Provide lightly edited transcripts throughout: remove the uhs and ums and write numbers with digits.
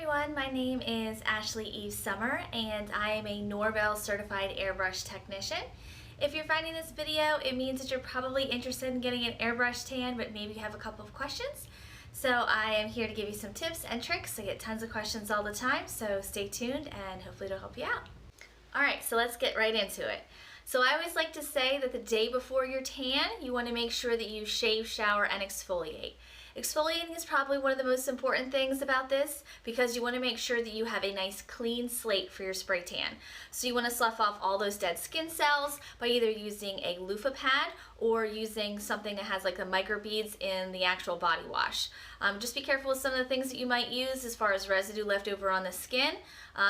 everyone, my name is Ashley Eve Summer and I am a Norvell certified airbrush technician. If you're finding this video, it means that you're probably interested in getting an airbrush tan, but maybe you have a couple of questions. So I am here to give you some tips and tricks. I get tons of questions all the time, so stay tuned and hopefully it'll help you out. Alright, so let's get right into it. So I always like to say that the day before your tan, you want to make sure that you shave, shower, and exfoliate. Exfoliating is probably one of the most important things about this because you want to make sure that you have a nice clean slate for your spray tan. So you want to slough off all those dead skin cells by either using a loofah pad or using something that has like the microbeads in the actual body wash. Just be careful with some of the things that you might use as far as residue left over on the skin.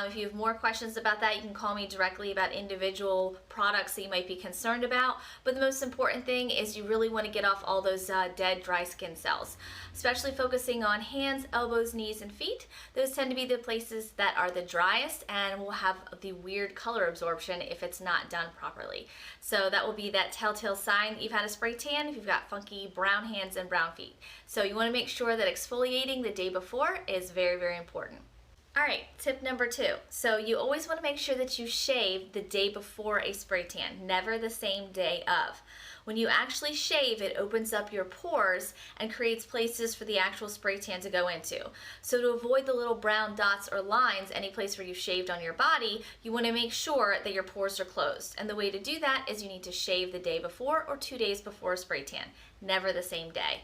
If you have more questions about that, you can call me directly about individual products that you might be concerned about. But the most important thing is you really want to get off all those dead, dry skin cells, especially focusing on hands, elbows, knees, and feet. Those tend to be the places that are the driest and will have the weird color absorption if it's not done properly. So that will be that telltale sign that you've had a spray tan if you've got funky brown hands and brown feet. So you want to make sure that exfoliating the day before is very, very important. Alright, tip number 2. So you always want to make sure that you shave the day before a spray tan, never the same day of. When you actually shave, it opens up your pores and creates places for the actual spray tan to go into. So to avoid the little brown dots or lines any place where you shaved on your body, you want to make sure that your pores are closed. And the way to do that is you need to shave the day before or 2 days before a spray tan, never the same day.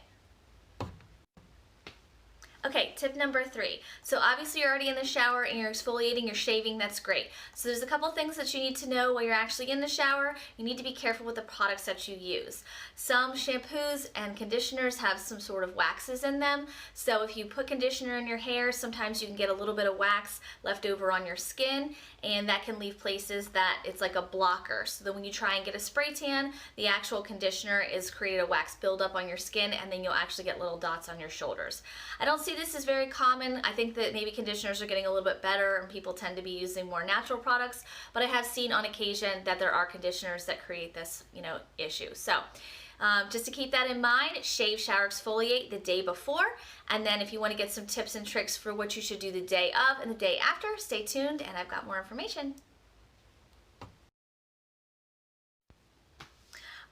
Okay, tip number 3. So obviously you're already in the shower and you're exfoliating, you're shaving, that's great. So there's a couple things that you need to know while you're actually in the shower. You need to be careful with the products that you use. Some shampoos and conditioners have some sort of waxes in them. So if you put conditioner in your hair, sometimes you can get a little bit of wax left over on your skin, and that can leave places that it's like a blocker. So that when you try and get a spray tan, the actual conditioner is created a wax buildup on your skin, and then you'll actually get little dots on your shoulders. I don't see this is very common. I think that maybe conditioners are getting a little bit better and people tend to be using more natural products, but I have seen on occasion that there are conditioners that create this, issue. So just to keep that in mind, shave, shower, exfoliate the day before, and then if you want to get some tips and tricks for what you should do the day of and the day after, stay tuned and I've got more information.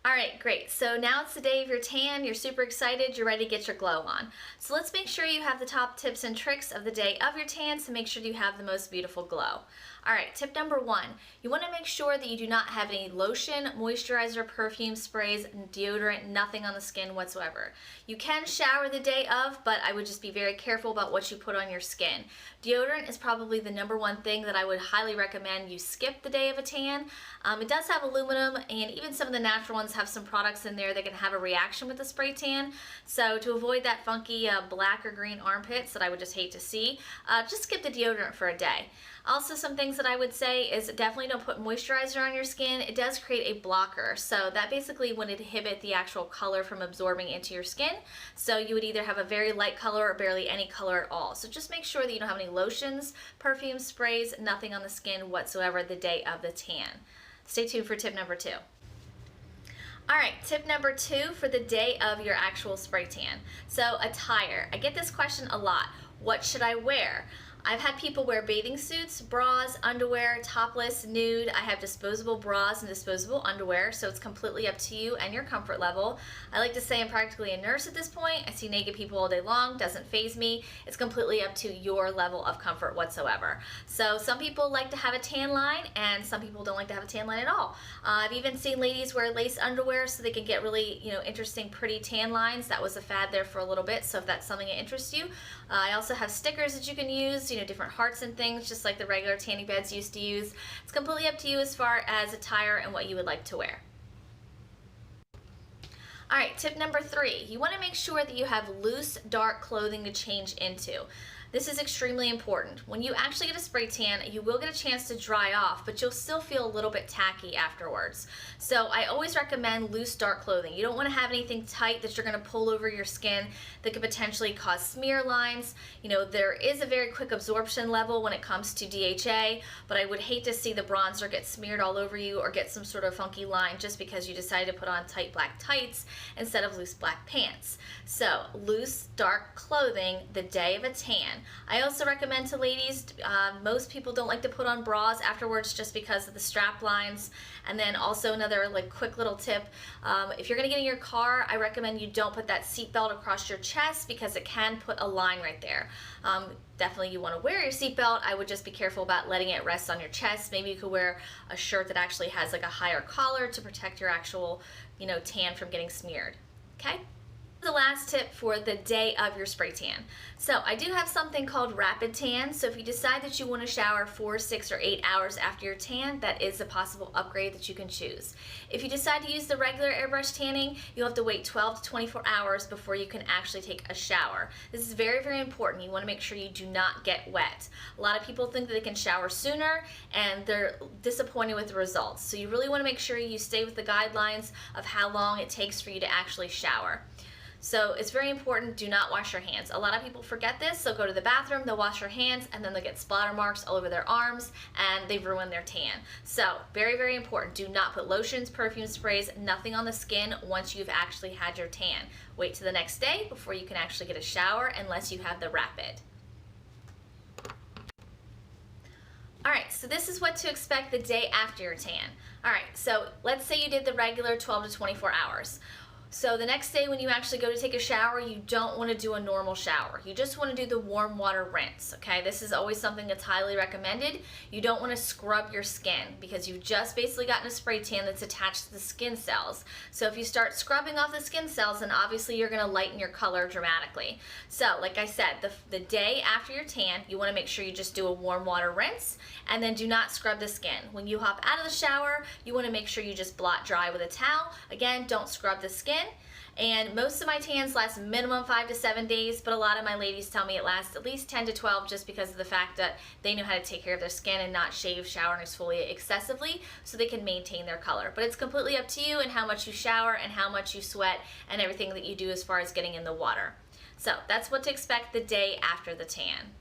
Alright, great. So now it's the day of your tan, you're super excited, you're ready to get your glow on. So let's make sure you have the top tips and tricks of the day of your tan to make sure you have the most beautiful glow. Alright, tip number 1, you want to make sure that you do not have any lotion, moisturizer, perfume, sprays, deodorant, nothing on the skin whatsoever. You can shower the day of, but I would just be very careful about what you put on your skin. Deodorant is probably the number 1 thing that I would highly recommend you skip the day of a tan. It does have aluminum, and even some of the natural ones have some products in there that can have a reaction with the spray tan. So to avoid that funky black or green armpits that I would just hate to see, just skip the deodorant for a day. Also, some things that I would say is definitely don't put moisturizer on your skin. It does create a blocker, so that basically would inhibit the actual color from absorbing into your skin. So you would either have a very light color or barely any color at all. So just make sure that you don't have any lotions, perfume, sprays, nothing on the skin whatsoever the day of the tan. Stay tuned for tip number 2. Alright, tip number 2 for the day of your actual spray tan. So attire. I get this question a lot. What should I wear? I've had people wear bathing suits, bras, underwear, topless, nude. I have disposable bras and disposable underwear, so it's completely up to you and your comfort level. I like to say I'm practically a nurse at this point. I see naked people all day long, doesn't faze me. It's completely up to your level of comfort whatsoever. So some people like to have a tan line and some people don't like to have a tan line at all. I've even seen ladies wear lace underwear so they can get really, interesting, pretty tan lines. That was a fad there for a little bit, so if that's something that interests you. I also have stickers that you can use, different hearts and things, just like the regular tanning beds used to use. It's completely up to you as far as attire and what you would like to wear. Alright, tip number 3. You want to make sure that you have loose, dark clothing to change into. This is extremely important. When you actually get a spray tan, you will get a chance to dry off, but you'll still feel a little bit tacky afterwards. So I always recommend loose, dark clothing. You don't want to have anything tight that you're going to pull over your skin that could potentially cause smear lines. There is a very quick absorption level when it comes to DHA, but I would hate to see the bronzer get smeared all over you or get some sort of funky line just because you decided to put on tight black tights instead of loose black pants. So loose, dark clothing the day of a tan. I also recommend to ladies, most people don't like to put on bras afterwards just because of the strap lines. And then also another like quick little tip, if you're gonna get in your car, I recommend you don't put that seatbelt across your chest because it can put a line right there. Definitely you want to wear your seatbelt. I would just be careful about letting it rest on your chest. Maybe you could wear a shirt that actually has like a higher collar to protect your actual, tan from getting smeared. Okay? The last tip for the day of your spray tan. So I do have something called Rapid Tan. So if you decide that you want to shower 4, 6, or 8 hours after your tan, that is a possible upgrade that you can choose. If you decide to use the regular airbrush tanning, you'll have to wait 12 to 24 hours before you can actually take a shower. This is very, very important. You want to make sure you do not get wet. A lot of people think that they can shower sooner and they're disappointed with the results. So you really want to make sure you stay with the guidelines of how long it takes for you to actually shower. So it's very important, do not wash your hands. A lot of people forget this, so go to the bathroom, they'll wash their hands, and then they'll get splatter marks all over their arms, and they've ruined their tan. So very, very important, do not put lotions, perfume sprays, nothing on the skin once you've actually had your tan. Wait till the next day before you can actually get a shower unless you have the Rapid. Alright, so this is what to expect the day after your tan. Alright, so let's say you did the regular 12 to 24 hours. So the next day when you actually go to take a shower, you don't want to do a normal shower. You just want to do the warm water rinse, okay? This is always something that's highly recommended. You don't want to scrub your skin because you've just basically gotten a spray tan that's attached to the skin cells. So if you start scrubbing off the skin cells, then obviously you're going to lighten your color dramatically. So like I said, the day after your tan, you want to make sure you just do a warm water rinse and then do not scrub the skin. When you hop out of the shower, you want to make sure you just blot dry with a towel. Again, don't scrub the skin. And most of my tans last minimum 5 to 7 days, but a lot of my ladies tell me it lasts at least 10 to 12 just because of the fact that they know how to take care of their skin and not shave, shower, and exfoliate excessively so they can maintain their color. But it's completely up to you and how much you shower and how much you sweat and everything that you do as far as getting in the water. So that's what to expect the day after the tan.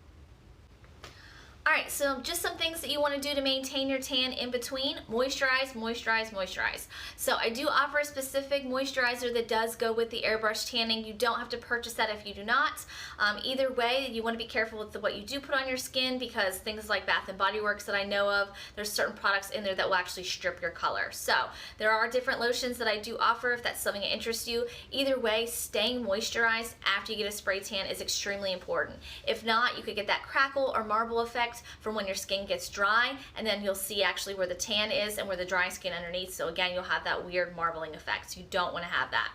Alright, so just some things that you want to do to maintain your tan in between. Moisturize, moisturize, moisturize. So I do offer a specific moisturizer that does go with the airbrush tanning. You don't have to purchase that if you do not. Either way, you want to be careful with what you do put on your skin because things like Bath & Body Works that I know of, there's certain products in there that will actually strip your color. So there are different lotions that I do offer if that's something that interests you. Either way, staying moisturized after you get a spray tan is extremely important. If not, you could get that crackle or marble effect from when your skin gets dry, and then you'll see actually where the tan is and where the dry skin underneath. So again, you'll have that weird marbling effect. So you don't want to have that.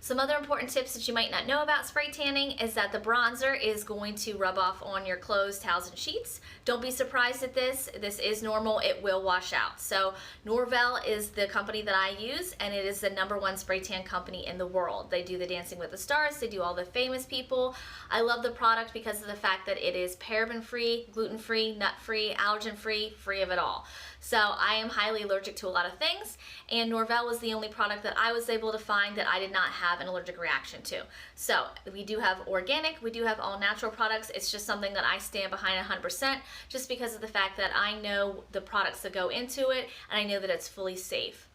Some other important tips that you might not know about spray tanning is that the bronzer is going to rub off on your clothes, towels, and sheets. Don't be surprised at this. This is normal. It will wash out. So Norvell is the company that I use, and it is the #1 spray tan company in the world. They do the Dancing with the Stars. They do all the famous people. I love the product because of the fact that it is paraben-free, gluten-free, nut-free, allergen-free, free of it all. So I am highly allergic to a lot of things, and Norvell was the only product that I was able to find that I did not have an allergic reaction to. So we do have organic, we do have all natural products. It's just something that I stand behind 100% just because of the fact that I know the products that go into it and I know that it's fully safe.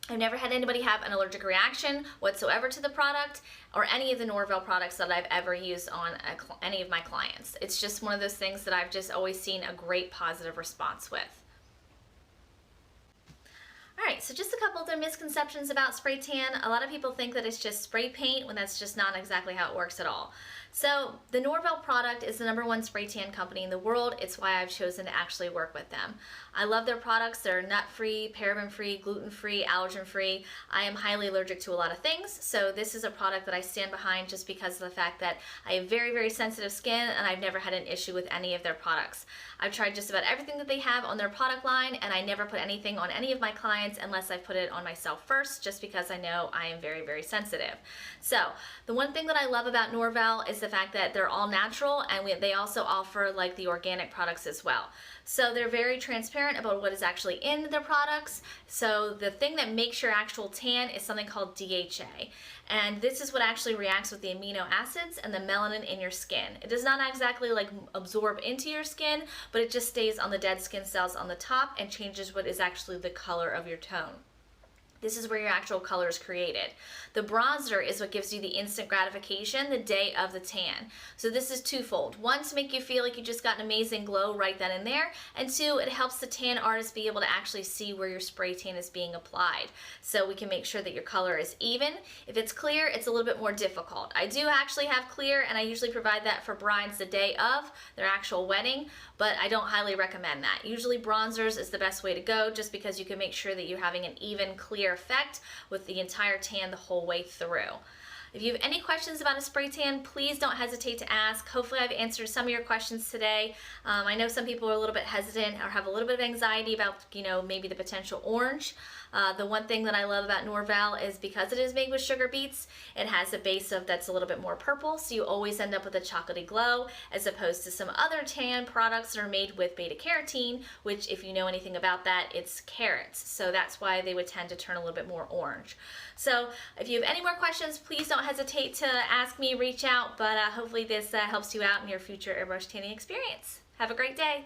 I've never had anybody have an allergic reaction whatsoever to the product or any of the Norvell products that I've ever used on any of my clients. It's just one of those things that I've just always seen a great positive response with. Alright, so just a couple other misconceptions about spray tan. A lot of people think that it's just spray paint when that's just not exactly how it works at all. So the Norvell product is the #1 spray tan company in the world. It's why I've chosen to actually work with them. I love their products. They're nut-free, paraben-free, gluten-free, allergen-free. I am highly allergic to a lot of things, so this is a product that I stand behind just because of the fact that I have very, very sensitive skin and I've never had an issue with any of their products. I've tried just about everything that they have on their product line, and I never put anything on any of my clients unless I put it on myself first, just because I know I am very, very sensitive. So the one thing that I love about Norvell is the fact that they're all natural, and they also offer like the organic products as well. So they're very transparent about what is actually in their products. So the thing that makes your actual tan is something called DHA. And this is what actually reacts with the amino acids and the melanin in your skin. It does not exactly like absorb into your skin, but it just stays on the dead skin cells on the top and changes what is actually the color of your tone. This is where your actual color is created. The bronzer is what gives you the instant gratification the day of the tan. So this is twofold. One, to make you feel like you just got an amazing glow right then and there, and two, it helps the tan artist be able to actually see where your spray tan is being applied. So we can make sure that your color is even. If it's clear, it's a little bit more difficult. I do actually have clear, and I usually provide that for brides the day of their actual wedding, but I don't highly recommend that. Usually bronzers is the best way to go, just because you can make sure that you're having an even, clear effect with the entire tan the whole way through. If you have any questions about a spray tan, please don't hesitate to ask. Hopefully I've answered some of your questions today. I know some people are a little bit hesitant or have a little bit of anxiety about, maybe the potential orange. The one thing that I love about Norval is because it is made with sugar beets, it has a base that's a little bit more purple, so you always end up with a chocolatey glow, as opposed to some other tan products that are made with beta carotene, which, if you know anything about that, it's carrots. So that's why they would tend to turn a little bit more orange. So if you have any more questions, please don't hesitate to ask me, reach out, but hopefully this helps you out in your future airbrush tanning experience. Have a great day.